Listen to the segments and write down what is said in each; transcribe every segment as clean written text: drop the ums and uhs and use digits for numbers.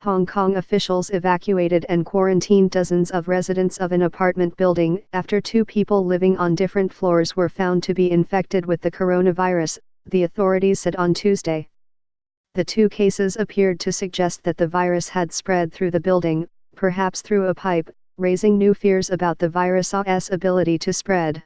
Hong Kong officials evacuated and quarantined dozens of residents of an apartment building after 2 people living on different floors were found to be infected with the coronavirus, the authorities said on Tuesday. The 2 cases appeared to suggest that the virus had spread through the building, perhaps through a pipe, raising new fears about the virus's ability to spread.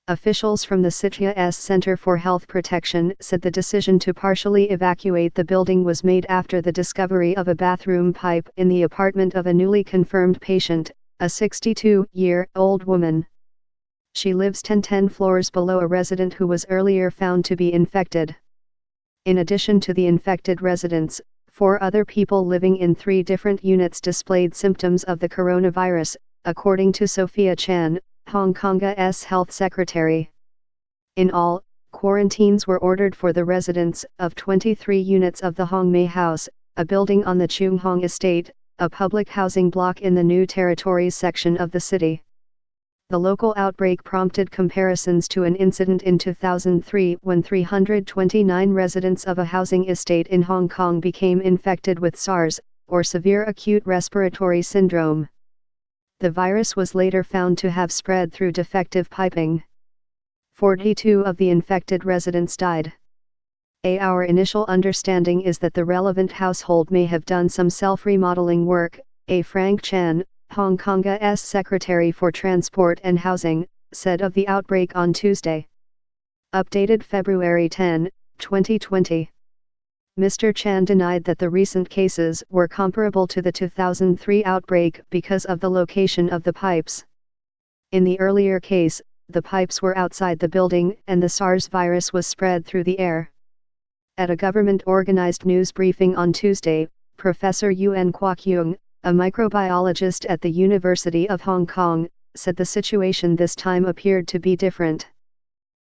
Officials from the city's Center for Health Protection said the decision to partially evacuate the building was made after the discovery of a bathroom pipe in the apartment of a newly confirmed patient, a 62-year-old woman. She lives 10 floors below a resident who was earlier found to be infected. In addition to the infected residents, 4 other people living in 3 different units displayed symptoms of the coronavirus, according to Sophia Chan, Hong Kong's health secretary. In all, quarantines were ordered for the residents of 23 units of the Hong Mei House, a building on the Chung Hong Estate, a public housing block in the New Territories section of the city. The local outbreak prompted comparisons to an incident in 2003 when 329 residents of a housing estate in Hong Kong became infected with SARS, or severe acute respiratory syndrome. The virus was later found to have spread through defective piping. 42 of the infected residents died. Our initial understanding is that the relevant household may have done some self-remodeling work, Frank Chan, Hong Kong's Secretary for Transport and Housing, said of the outbreak on Tuesday. Updated February 10, 2020. Mr. Chan denied that the recent cases were comparable to the 2003 outbreak because of the location of the pipes. In the earlier case, the pipes were outside the building and the SARS virus was spread through the air. At a government-organized news briefing on Tuesday, Professor Yuan Kwok-yung, a microbiologist at the University of Hong Kong, said the situation this time appeared to be different.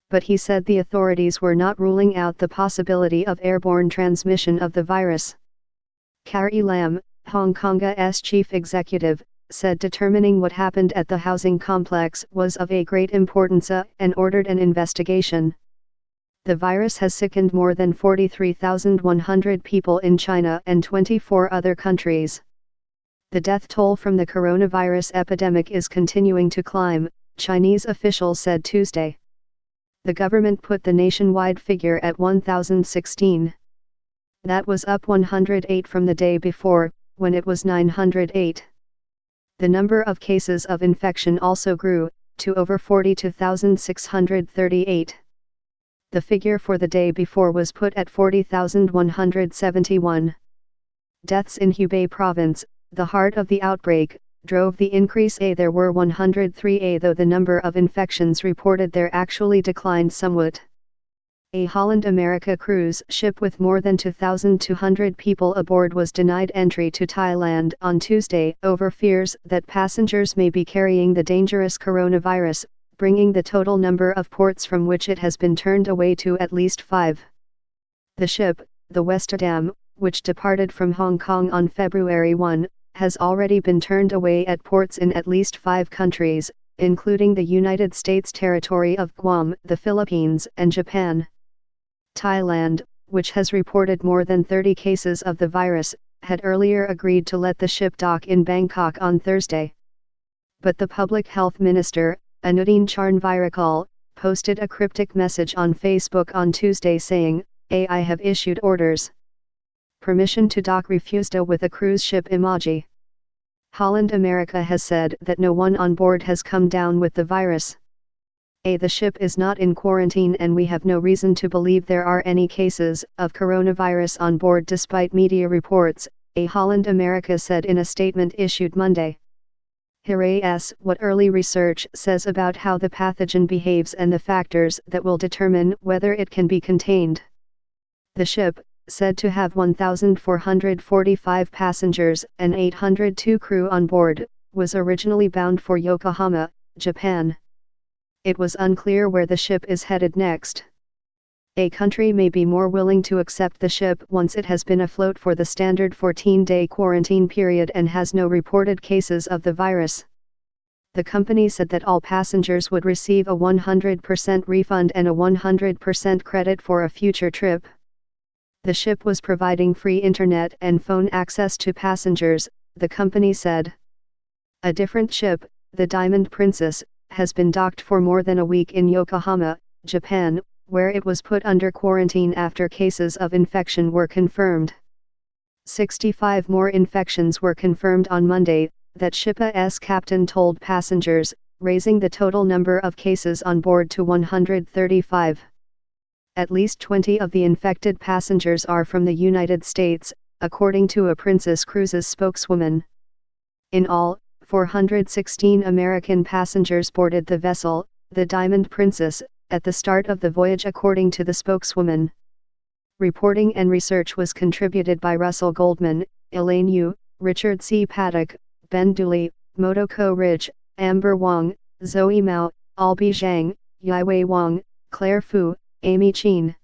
But he said the authorities were not ruling out the possibility of airborne transmission of the virus. Carrie Lam, Hong Kong's chief executive, said determining what happened at the housing complex was of a great importance and ordered an investigation. The virus has sickened more than 43,100 people in China and 24 other countries. The death toll from the coronavirus epidemic is continuing to climb, Chinese officials said Tuesday. The government put the nationwide figure at 1,016. That was up 108 from the day before, when it was 908. The number of cases of infection also grew, to over 42,638. The figure for the day before was put at 40,171. Deaths in Hubei province, the heart of the outbreak, drove the increase. There were 103, though the number of infections reported there actually declined somewhat. A Holland America cruise ship with more than 2,200 people aboard was denied entry to Thailand on Tuesday over fears that passengers may be carrying the dangerous coronavirus, bringing the total number of ports from which it has been turned away to at least 5. The ship, the Westerdam, which departed from Hong Kong on February 1, has already been turned away at ports in at least 5 countries, including the United States territory of Guam, the Philippines and Japan. Thailand, which has reported more than 30 cases of the virus, had earlier agreed to let the ship dock in Bangkok on Thursday. But the Public Health Minister, Anutin Charnvirakul, posted a cryptic message on Facebook on Tuesday saying, "I have issued orders. Permission to dock refused with a cruise ship emoji." Holland America has said that no one on board has come down with the virus. The ship is not in quarantine and we have no reason to believe there are any cases of coronavirus on board despite media reports, Holland America said in a statement issued Monday. Here's what early research says about how the pathogen behaves and the factors that will determine whether it can be contained. The ship, said to have 1,445 passengers and 802 crew on board, was originally bound for Yokohama, Japan. It was unclear where the ship is headed next. A country may be more willing to accept the ship once it has been afloat for the standard 14-day quarantine period and has no reported cases of the virus. The company said that all passengers would receive a 100% refund and a 100% credit for a future trip. The ship was providing free internet and phone access to passengers, the company said. A different ship, the Diamond Princess, has been docked for more than a week in Yokohama, Japan, where it was put under quarantine after cases of infection were confirmed. 65 more infections were confirmed on Monday, that ship's captain told passengers, raising the total number of cases on board to 135. At least 20 of the infected passengers are from the United States, according to a Princess Cruises spokeswoman. In all, 416 American passengers boarded the vessel, the Diamond Princess, at the start of the voyage, according to the spokeswoman. Reporting and research was contributed by Russell Goldman, Elaine Yu, Richard C. Paddock, Ben Dooley, Motoko Ridge, Amber Wong, Zoe Mao, Albi Zhang, Yaiwei Wang, Claire Fu, Amy Chin.